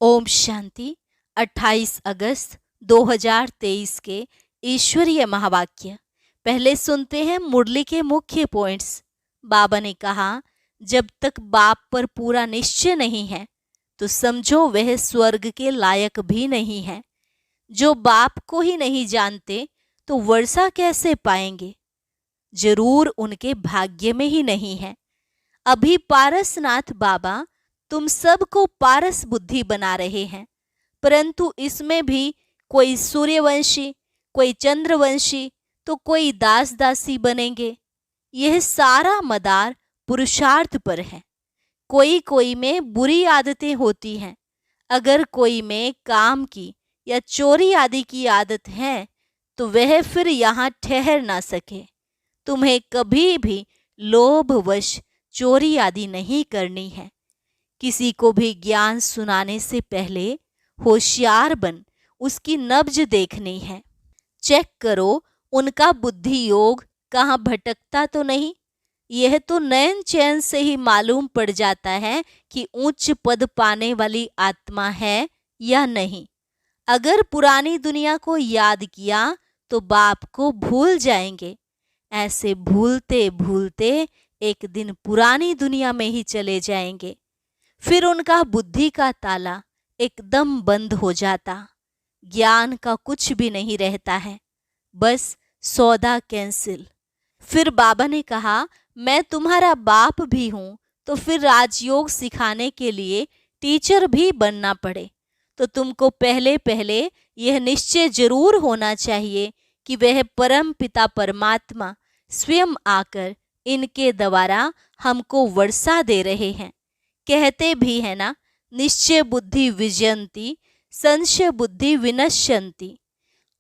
ओम शांति। 28 अगस्त 2023 के ईश्वरीय महावाक्य। पहले सुनते हैं मुरली के मुख्य पॉइंट्स। बाबा ने कहा, जब तक बाप पर पूरा निश्चय नहीं है तो समझो वह स्वर्ग के लायक भी नहीं है। जो बाप को ही नहीं जानते तो वर्षा कैसे पाएंगे? जरूर उनके भाग्य में ही नहीं है। अभी पारसनाथ बाबा तुम सबको पारस बुद्धि बना रहे हैं, परंतु इसमें भी कोई सूर्यवंशी, कोई चंद्रवंशी तो कोई दास दासी बनेंगे। यह सारा मदार पुरुषार्थ पर है। कोई कोई में बुरी आदतें होती हैं। अगर कोई में काम की या चोरी आदि की आदत है तो वह फिर यहाँ ठहर ना सके। तुम्हें कभी भी लोभवश चोरी आदि नहीं करनी है। किसी को भी ज्ञान सुनाने से पहले होशियार बन उसकी नब्ज देखनी है। चेक करो उनका बुद्धि योग कहाँ भटकता तो नहीं। यह तो नयन चैन से ही मालूम पड़ जाता है कि उच्च पद पाने वाली आत्मा है या नहीं। अगर पुरानी दुनिया को याद किया तो बाप को भूल जाएंगे। ऐसे भूलते भूलते एक दिन पुरानी दुनिया में ही चले जाएंगे। फिर उनका बुद्धि का ताला एकदम बंद हो जाता। ज्ञान का कुछ भी नहीं रहता है, बस सौदा कैंसिल। फिर बाबा ने कहा, मैं तुम्हारा बाप भी हूं तो फिर राजयोग सिखाने के लिए टीचर भी बनना पड़े तो तुमको पहले पहले यह निश्चय जरूर होना चाहिए कि वह परम पिता परमात्मा स्वयं आकर इनके द्वारा हमको वर्षा दे रहे हैं। कहते भी है ना, निश्चय बुद्धि विजयंती, संशय बुद्धि विनश्यंती।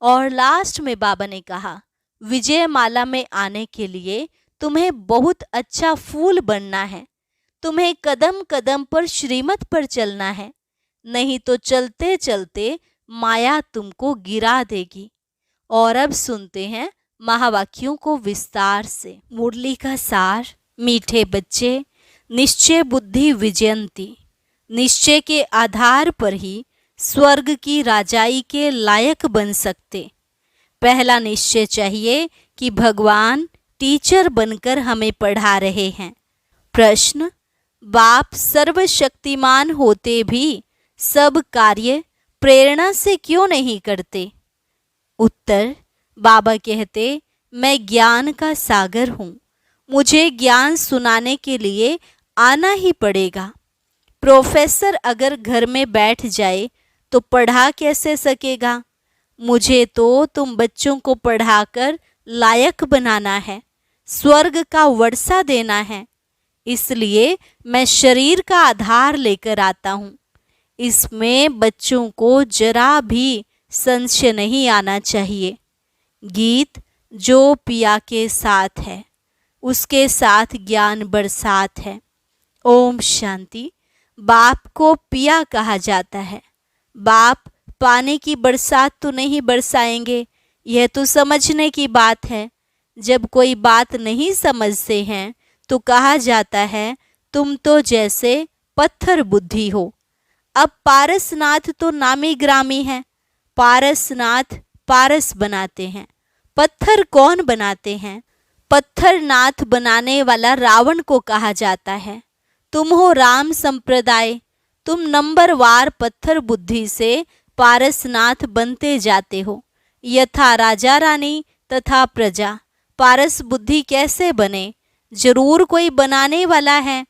और लास्ट में बाबा ने कहा, विजय माला में आने के लिए तुम्हें बहुत अच्छा फूल बनना है। तुम्हें कदम कदम पर श्रीमत पर चलना है, नहीं तो चलते चलते माया तुमको गिरा देगी। और अब सुनते हैं महावाक्यों को विस्तार से। मुरली का सार। मीठे बच्चे, निश्चय बुद्धि विजयंती। निश्चय के आधार पर ही स्वर्ग की राजाई के लायक बन सकते। पहला निश्चय चाहिए कि भगवान टीचर बनकर हमें पढ़ा रहे हैं। प्रश्न, बाप सर्वशक्तिमान होते भी सब कार्य प्रेरणा से क्यों नहीं करते? उत्तर, बाबा कहते, मैं ज्ञान का सागर हूँ। मुझे ज्ञान सुनाने के लिए आना ही पड़ेगा। प्रोफेसर अगर घर में बैठ जाए तो पढ़ा कैसे सकेगा? मुझे तो तुम बच्चों को पढ़ाकर लायक बनाना है, स्वर्ग का वर्षा देना है। इसलिए मैं शरीर का आधार लेकर आता हूँ। इसमें बच्चों को जरा भी संशय नहीं आना चाहिए। गीत, जो पिया के साथ है उसके साथ ज्ञान बरसात है। ओम शांति। बाप को पिया कहा जाता है। बाप पानी की बरसात तो नहीं बरसाएंगे, यह तो समझने की बात है। जब कोई बात नहीं समझते हैं तो कहा जाता है, तुम तो जैसे पत्थर बुद्धि हो। अब पारसनाथ तो नामी ग्रामी है। पारसनाथ पारस बनाते हैं, पत्थर कौन बनाते हैं? पत्थर नाथ बनाने वाला रावण को कहा जाता है। तुम हो राम संप्रदाय। तुम नंबरवार पत्थर बुद्धि से पारसनाथ बनते जाते हो। यथा राजा रानी तथा प्रजा। पारस बुद्धि कैसे बने? जरूर कोई बनाने वाला है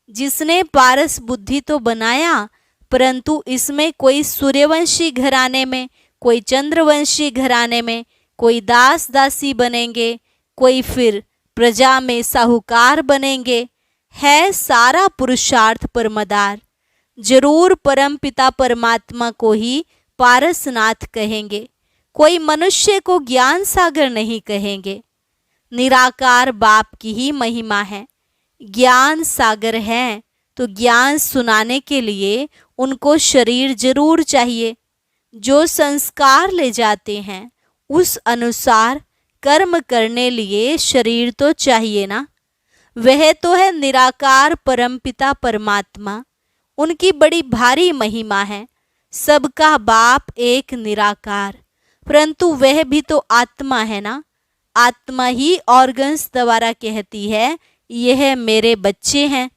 जिसने पारस बुद्धि तो बनाया, परंतु इसमें कोई सूर्यवंशी घराने में, कोई चंद्रवंशी घराने में, कोई दास दासी बनेंगे, कोई फिर प्रजा में साहूकार बनेंगे। है सारा पुरुषार्थ पर मदार। जरूर परम पिता परमात्मा को ही पारसनाथ कहेंगे। कोई मनुष्य को ज्ञान सागर नहीं कहेंगे। निराकार बाप की ही महिमा है। ज्ञान सागर है तो ज्ञान सुनाने के लिए उनको शरीर जरूर चाहिए। जो संस्कार ले जाते हैं उस अनुसार कर्म करने लिए शरीर तो चाहिए ना। वह तो है निराकार परमपिता परमात्मा। उनकी बड़ी भारी महिमा है। सबका बाप एक निराकार, परंतु वह भी तो आत्मा है ना। आत्मा ही ऑर्गन्स द्वारा कहती है यह मेरे बच्चे हैं।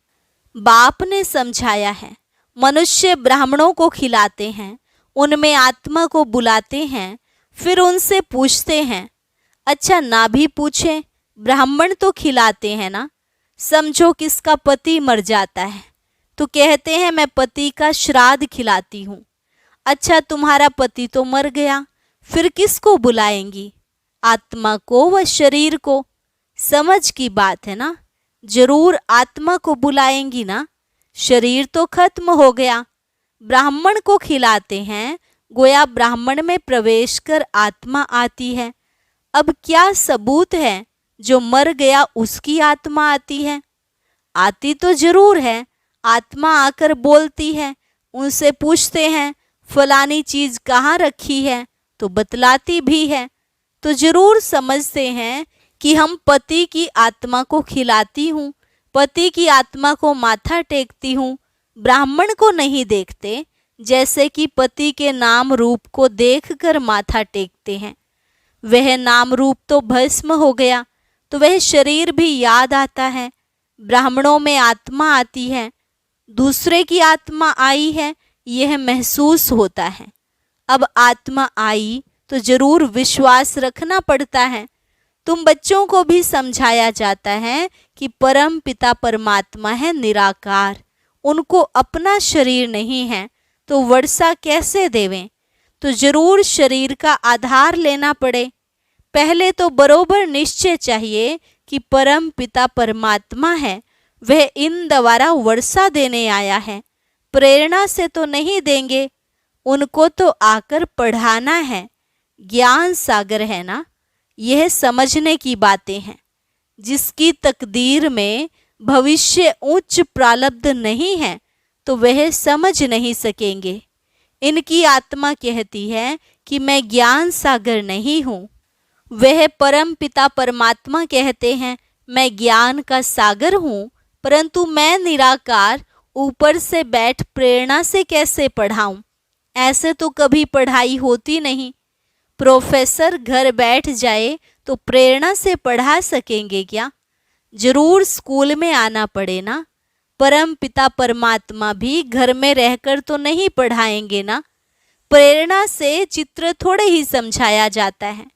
बाप ने समझाया है, मनुष्य ब्राह्मणों को खिलाते हैं, उनमें आत्मा को बुलाते हैं, फिर उनसे पूछते हैं। अच्छा ना भी पूछें, ब्राह्मण तो खिलाते हैं ना। समझो किसका पति मर जाता है तो कहते हैं मैं पति का श्राद्ध खिलाती हूँ। अच्छा तुम्हारा पति तो मर गया, फिर किसको बुलाएंगी? आत्मा को व शरीर को। समझ की बात है ना, जरूर आत्मा को बुलाएंगी ना, शरीर तो खत्म हो गया। ब्राह्मण को खिलाते हैं, गोया ब्राह्मण में प्रवेश कर आत्मा आती है। अब क्या सबूत है जो मर गया उसकी आत्मा आती है? आती तो जरूर है। आत्मा आकर बोलती है, उनसे पूछते हैं फलानी चीज कहाँ रखी है तो बतलाती भी है। तो जरूर समझते हैं कि हम पति की आत्मा को खिलाती हूँ, पति की आत्मा को माथा टेकती हूँ, ब्राह्मण को नहीं देखते, जैसे कि पति के नाम रूप को देखकर माथा टेकते हैं। वह नाम रूप तो भस्म हो गया तो वह शरीर भी याद आता है। ब्राह्मणों में आत्मा आती है, दूसरे की आत्मा आई है यह महसूस होता है। अब आत्मा आई तो जरूर विश्वास रखना पड़ता है। तुम बच्चों को भी समझाया जाता है कि परम पिता परमात्मा है निराकार, उनको अपना शरीर नहीं है तो वर्षा कैसे देवें? तो जरूर शरीर का आधार लेना पड़े। पहले तो बरोबर निश्चय चाहिए कि परम पिता परमात्मा है, वह इन द्वारा वर्षा देने आया है, प्रेरणा से तो नहीं देंगे। उनको तो आकर पढ़ाना है, ज्ञान सागर है ना। यह समझने की बातें हैं। जिसकी तकदीर में भविष्य उच्च प्रारब्ध नहीं है तो वह समझ नहीं सकेंगे। इनकी आत्मा कहती है कि मैं ज्ञान सागर नहीं हूँ, वह परम पिता परमात्मा कहते हैं मैं ज्ञान का सागर हूँ, परंतु मैं निराकार ऊपर से बैठ प्रेरणा से कैसे पढ़ाऊँ? ऐसे तो कभी पढ़ाई होती नहीं। प्रोफेसर घर बैठ जाए तो प्रेरणा से पढ़ा सकेंगे क्या? जरूर स्कूल में आना पड़े ना। परम पिता परमात्मा भी घर में रहकर तो नहीं पढ़ाएंगे ना। प्रेरणा से चित्र थोड़े ही समझाया जाता है।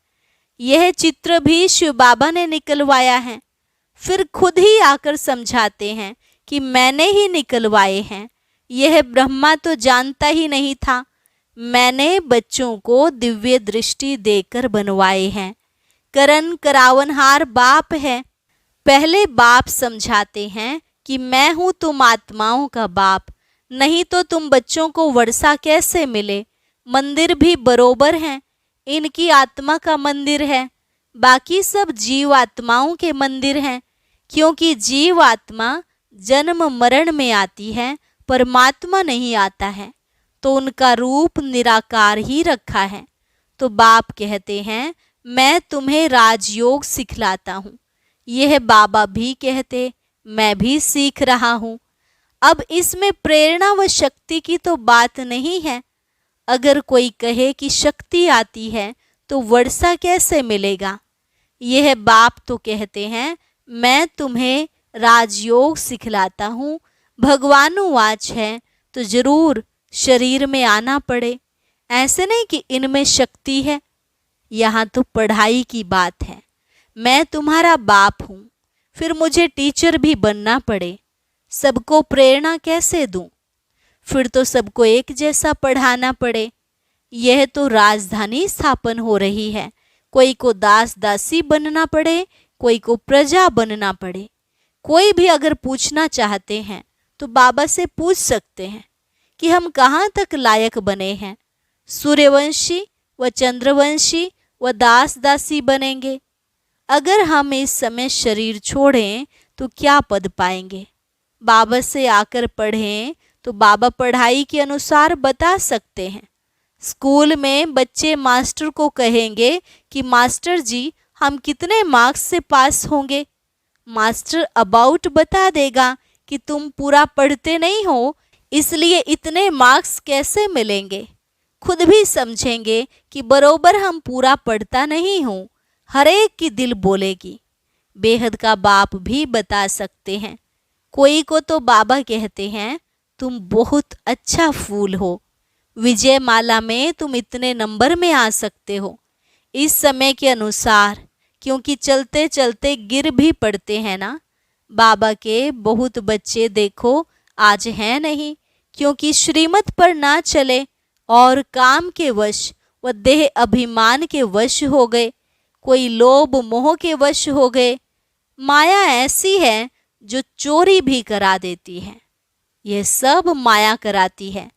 यह चित्र भी शिव बाबा ने निकलवाया है, फिर खुद ही आकर समझाते हैं कि मैंने ही निकलवाए हैं। यह ब्रह्मा तो जानता ही नहीं था, मैंने बच्चों को दिव्य दृष्टि देकर बनवाए हैं। करण करावनहार बाप है। पहले बाप समझाते हैं कि मैं हूँ तुम आत्माओं का बाप, नहीं तो तुम बच्चों को वर्षा कैसे मिले? मंदिर भी बरोबर हैं, इनकी आत्मा का मंदिर है, बाकी सब जीव आत्माओं के मंदिर हैं। क्योंकि जीव आत्मा जन्म मरण में आती है, परमात्मा नहीं आता है, तो उनका रूप निराकार ही रखा है। तो बाप कहते हैं मैं तुम्हें राजयोग सिखलाता हूँ। यह बाबा भी कहते, मैं भी सीख रहा हूँ। अब इसमें प्रेरणा व शक्ति की तो बात नहीं है। अगर कोई कहे कि शक्ति आती है तो वर्षा कैसे मिलेगा? यह बाप तो कहते हैं मैं तुम्हें राजयोग सिखलाता हूँ। भगवानुवाच है तो जरूर शरीर में आना पड़े। ऐसे नहीं कि इनमें शक्ति है, यहाँ तो पढ़ाई की बात है। मैं तुम्हारा बाप हूँ, फिर मुझे टीचर भी बनना पड़े। सबको प्रेरणा कैसे दूँ? फिर तो सबको एक जैसा पढ़ाना पड़े। यह तो राजधानी स्थापन हो रही है, कोई को दास दासी बनना पड़े, कोई को प्रजा बनना पड़े। कोई भी अगर पूछना चाहते हैं तो बाबा से पूछ सकते हैं कि हम कहाँ तक लायक बने हैं। सूर्यवंशी व चंद्रवंशी व दास दासी बनेंगे। अगर हम इस समय शरीर छोड़ें तो क्या पद पाएंगे? बाबा से आकर पढ़ें तो बाबा पढ़ाई के अनुसार बता सकते हैं। स्कूल में बच्चे मास्टर को कहेंगे कि मास्टर जी हम कितने मार्क्स से पास होंगे? मास्टर अबाउट बता देगा कि तुम पूरा पढ़ते नहीं हो, इसलिए इतने मार्क्स कैसे मिलेंगे। खुद भी समझेंगे कि बरोबर हम पूरा पढ़ता नहीं हूँ, हर एक की दिल बोलेगी। बेहद का बाप भी बता सकते हैं। कोई को तो बाबा कहते हैं, तुम बहुत अच्छा फूल हो, विजय माला में तुम इतने नंबर में आ सकते हो। इस समय के अनुसार, क्योंकि चलते चलते गिर भी पड़ते हैं ना। बाबा के बहुत बच्चे देखो आज हैं नहीं, क्योंकि श्रीमत पर ना चले और काम के वश व देह अभिमान के वश हो गए, कोई लोभ मोह के वश हो गए। माया ऐसी है जो चोरी भी करा देती है। यह सब माया कराती है।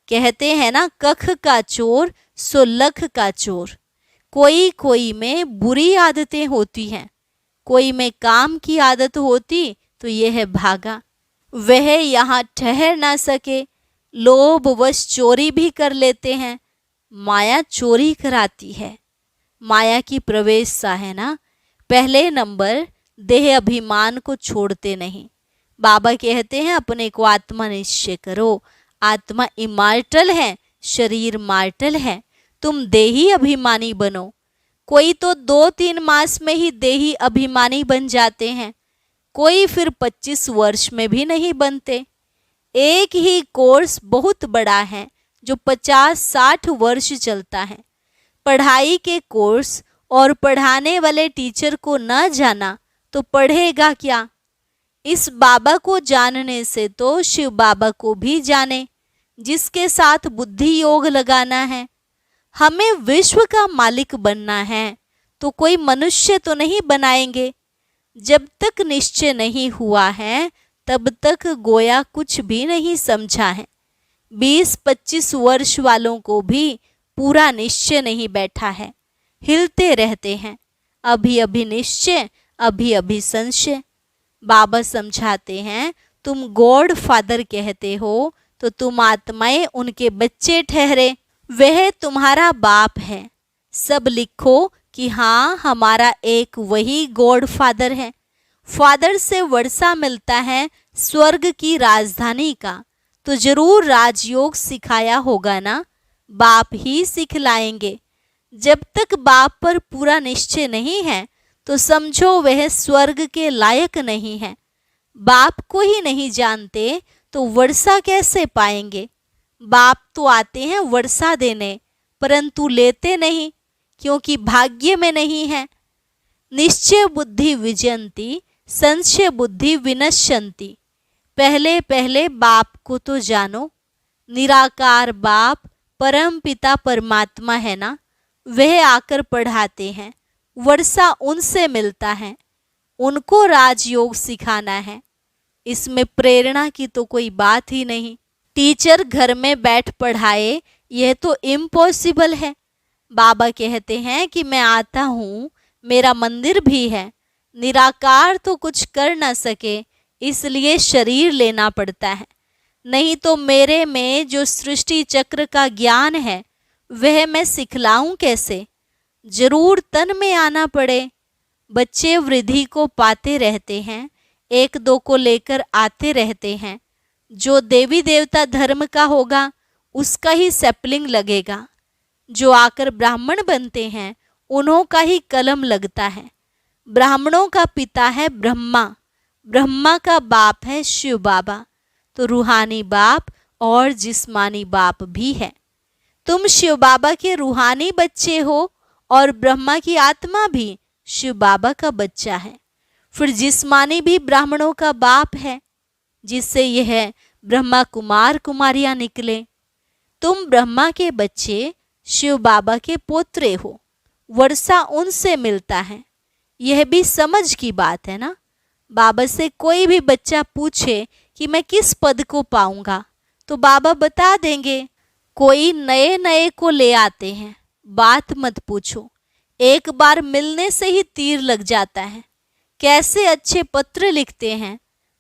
कहते हैं ना, कख का चोर सो लख का चोर। कोई कोई में बुरी आदतें होती हैं, कोई में काम की आदत होती तो यह भागा। वह यहाँ ठहर ना सके, लोभवश चोरी भी कर लेते हैं। माया चोरी कराती है। माया की प्रवेशता है ना। पहले नंबर, देह अभिमान को छोड़ते नहीं। बाबा कहते हैं अपने को आत्मा निश्चय करो। आत्मा इमॉर्टल है, शरीर मार्टल है। तुम देही अभिमानी बनो। कोई तो 2-3 मास में ही देही अभिमानी बन जाते हैं, कोई फिर 25 वर्ष में भी नहीं बनते। एक ही कोर्स बहुत बड़ा है जो 50-60 वर्ष चलता है। पढ़ाई के कोर्स और पढ़ाने वाले टीचर को न जाना तो पढ़ेगा क्या। इस बाबा को जानने से तो शिव बाबा को भी जाने, जिसके साथ बुद्धि योग लगाना है। हमें विश्व का मालिक बनना है तो कोई मनुष्य तो नहीं बनाएंगे। जब तक निश्चय नहीं हुआ है तब तक गोया कुछ भी नहीं समझा है। 20-25 वर्ष वालों को भी पूरा निश्चय नहीं बैठा है, हिलते रहते हैं। अभी अभी निश्चय, अभी अभी संशय। बाबा समझाते हैं, तुम गॉड फादर कहते हो तो तुम आत्माएं उनके बच्चे ठहरे। वह तुम्हारा बाप है। सब लिखो कि हाँ, हमारा एक वही गॉड फादर है। फादर से वर्षा मिलता है स्वर्ग की राजधानी का, तो जरूर राजयोग सिखाया होगा ना। बाप ही सिखलाएंगे। जब तक बाप पर पूरा निश्चय नहीं है तो समझो वह स्वर्ग के लायक नहीं है। बाप को ही नहीं जानते तो वर्षा कैसे पाएंगे। बाप तो आते हैं वर्षा देने, परंतु लेते नहीं, क्योंकि भाग्य में नहीं है। निश्चय बुद्धि विजयंती, संशय बुद्धि विनश्यंती। पहले पहले बाप को तो जानो। निराकार बाप परम पिता परमात्मा है ना, वह आकर पढ़ाते हैं। वर्षा उनसे मिलता है, उनको राजयोग सिखाना है। इसमें प्रेरणा की तो कोई बात ही नहीं। टीचर घर में बैठ पढ़ाए, यह तो इम्पॉसिबल है। बाबा कहते हैं कि मैं आता हूँ, मेरा मंदिर भी है। निराकार तो कुछ कर ना सके, इसलिए शरीर लेना पड़ता है। नहीं तो मेरे में जो सृष्टि चक्र का ज्ञान है वह मैं सिखलाऊं कैसे। जरूर तन में आना पड़े। बच्चे वृद्धि को पाते रहते हैं, 1-2 को लेकर आते रहते हैं। जो देवी देवता धर्म का होगा उसका ही सैपलिंग लगेगा। जो आकर ब्राह्मण बनते हैं उन्हों का ही कलम लगता है। ब्राह्मणों का पिता है ब्रह्मा, ब्रह्मा का बाप है शिव बाबा। तो रूहानी बाप और जिस्मानी बाप भी है। तुम शिव बाबा के रूहानी बच्चे हो और ब्रह्मा की आत्मा भी शिव बाबा का बच्चा है। फिर जिस्मानी भी ब्राह्मणों का बाप है, जिससे यह ब्रह्मा कुमार कुमारियां निकले। तुम ब्रह्मा के बच्चे शिव बाबा के पोत्रे हो। वर्षा उनसे मिलता है। यह भी समझ की बात है ना। बाबा से कोई भी बच्चा पूछे कि मैं किस पद को पाऊंगा तो बाबा बता देंगे। कोई नए नए को ले आते हैं, बात मत पूछो, एक बार मिलने से ही तीर लग जाता है। कैसे अच्छे पत्र लिखते हैं।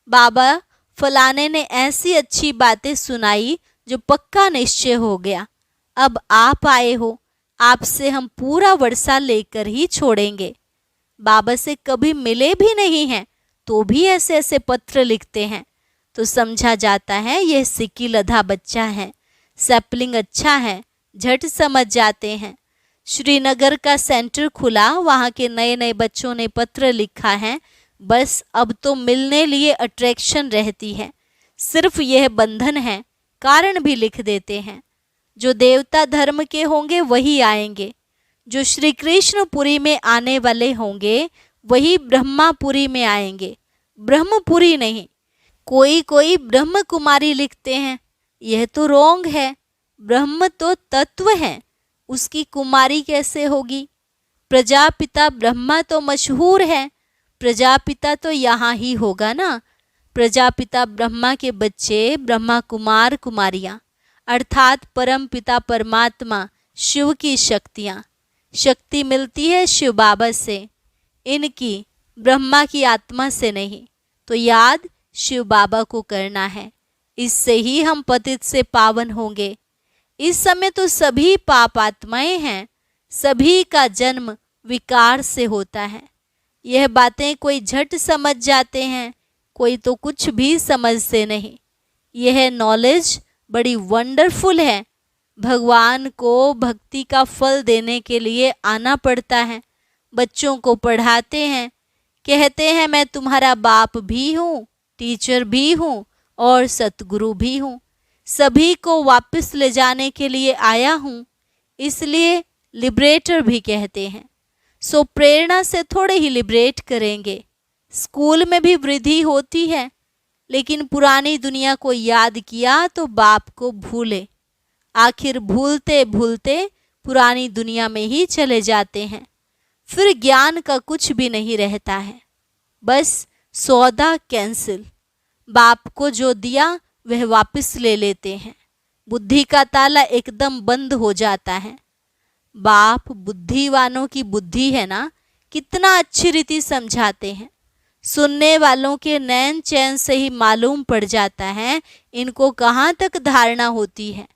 बाबा फलाने ने ऐसी अच्छी बातें सुनाई जो पक्का निश्चय हो गया। अब आप आए हो, आपसे हम पूरा वर्षा लेकर ही छोड़ेंगे। बाबा से कभी मिले भी नहीं हैं तो भी ऐसे ऐसे पत्र लिखते हैं, तो समझा जाता है यह सिक्की लधा बच्चा है, सैपलिंग अच्छा है, झट समझ जाते हैं। श्रीनगर का सेंटर खुला, वहाँ के नए नए बच्चों ने पत्र लिखा है। बस अब तो मिलने लिए अट्रैक्शन रहती है, सिर्फ यह बंधन है। कारण भी लिख देते हैं। जो देवता धर्म के होंगे वही आएंगे, जो श्री कृष्णपुरी में आने वाले होंगे वही ब्रह्मापुरी में आएंगे, ब्रह्मपुरी नहीं। कोई कोई ब्रह्म कुमारी लिखते हैं, यह तो रोंग है। ब्रह्म तो तत्व है, उसकी कुमारी कैसे होगी? प्रजापिता ब्रह्मा तो मशहूर है, प्रजापिता तो यहाँ ही होगा ना। प्रजापिता ब्रह्मा के बच्चे ब्रह्मा कुमार कुमारियाँ, अर्थात परम पिता परमात्मा शिव की शक्तियाँ। शक्ति मिलती है शिव बाबा से, इनकी ब्रह्मा की आत्मा से नहीं। तो याद शिव बाबा को करना है, इससे ही हम पतित से पावन होंगे। इस समय तो सभी पाप आत्माएं हैं, सभी का जन्म विकार से होता है। यह बातें कोई झट समझ जाते हैं, कोई तो कुछ भी समझते नहीं। यह नॉलेज बड़ी वंडरफुल है। भगवान को भक्ति का फल देने के लिए आना पड़ता है। बच्चों को पढ़ाते हैं, कहते हैं मैं तुम्हारा बाप भी हूँ, टीचर भी हूँ और सतगुरु भी हूँ। सभी को वापस ले जाने के लिए आया हूँ, इसलिए लिबरेटर भी कहते हैं। सो प्रेरणा से थोड़े ही लिबरेट करेंगे। स्कूल में भी वृद्धि होती है, लेकिन पुरानी दुनिया को याद किया तो बाप को भूले। आखिर भूलते भूलते पुरानी दुनिया में ही चले जाते हैं। फिर ज्ञान का कुछ भी नहीं रहता है, बस सौदा कैंसिल। बाप को जो दिया वह वापस ले लेते हैं। बुद्धि का ताला एकदम बंद हो जाता है। बाप बुद्धिवानों की बुद्धि है ना, कितना अच्छी रीति समझाते हैं। सुनने वालों के नैन चैन से ही मालूम पड़ जाता है इनको कहाँ तक धारणा होती है,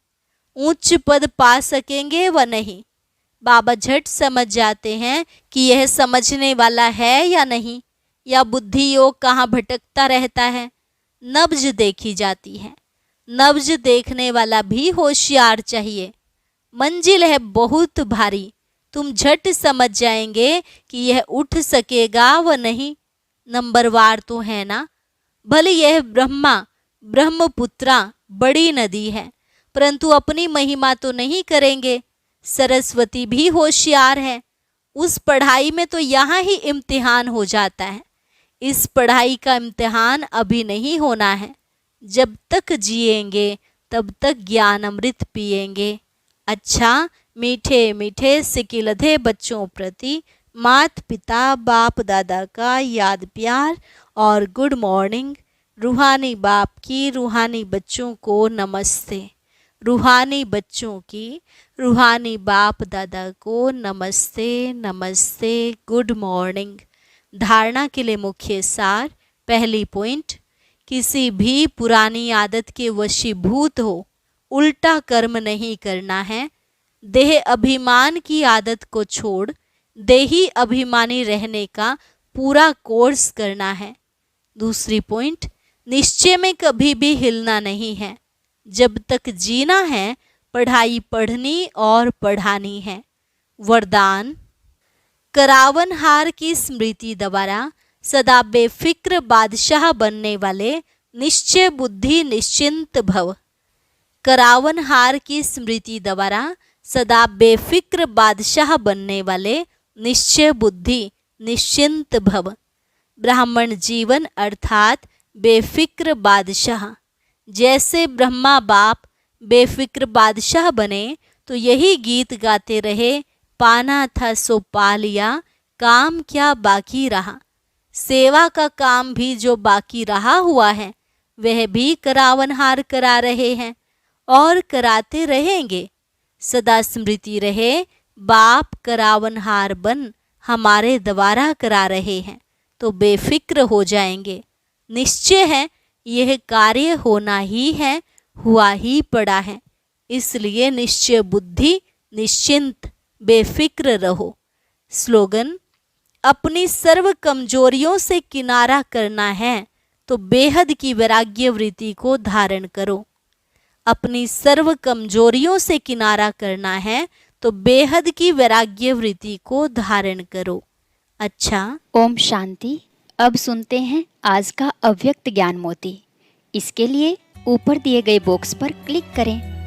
उच्च पद पा सकेंगे व नहीं। बाबा झट समझ जाते हैं कि यह समझने वाला है या नहीं, या बुद्धि योग कहाँ भटकता रहता है। नब्ज देखी जाती है, नब्ज देखने वाला भी होशियार चाहिए। मंजिल है बहुत भारी, तुम झट समझ जाएंगे कि यह उठ सकेगा व नहीं। नंबरवार तो है ना। भले यह ब्रह्मपुत्रा बड़ी नदी है, परंतु अपनी महिमा तो नहीं करेंगे। सरस्वती भी होशियार है, उस पढ़ाई में तो यहाँ ही इम्तिहान हो जाता है। इस पढ़ाई का इम्तिहान अभी नहीं होना है। जब तक जिएंगे तब तक ज्ञान अमृत पिएंगे। अच्छा, मीठे मीठे सिकिलधे बच्चों प्रति माता पिता बाप दादा का याद प्यार और गुड मॉर्निंग। रूहानी बाप की रूहानी बच्चों को नमस्ते। रूहानी बच्चों की रूहानी बाप दादा को नमस्ते नमस्ते, गुड मॉर्निंग। धारणा के लिए मुख्य सार। पहली पॉइंट, किसी भी पुरानी आदत के वशीभूत हो उल्टा कर्म नहीं करना है। देह अभिमान की आदत को छोड़ देही अभिमानी रहने का पूरा कोर्स करना है। दूसरी पॉइंट, निश्चय में कभी भी हिलना नहीं है। जब तक जीना है पढ़ाई पढ़नी और पढ़ानी है। वरदान, करावनहार की स्मृति द्वारा सदा बेफिक्र बादशाह बनने वाले निश्चय बुद्धि निश्चिंत भव। करावनहार की स्मृति द्वारा सदा बेफिक्र बादशाह बनने वाले निश्चय बुद्धि निश्चिंत भव। ब्राह्मण जीवन अर्थात बेफिक्र बादशाह। जैसे ब्रह्मा बाप बेफिक्र बादशाह बने तो यही गीत गाते रहे, पाना था सो पा लिया, काम क्या बाकी रहा। सेवा का काम भी जो बाकी रहा हुआ है वह भी करावनहार करा रहे हैं और कराते रहेंगे। सदा स्मृति रहे, बाप करावनहार बन हमारे द्वारा करा रहे हैं तो बेफिक्र हो जाएंगे। निश्चय है यह कार्य होना ही है, हुआ ही पड़ा है, इसलिए निश्चय बुद्धि निश्चिंत बेफिक्र रहो। स्लोगन, अपनी सर्व कमजोरियों से किनारा करना है तो बेहद की वैराग्य वृत्ति को धारण करो। अपनी सर्व कमजोरियों से किनारा करना है तो बेहद की वैराग्य वृत्ति को धारण करो। अच्छा, ओम शांति। अब सुनते हैं आज का अव्यक्त ज्ञान मोती। इसके लिए ऊपर दिए गए बॉक्स पर क्लिक करें।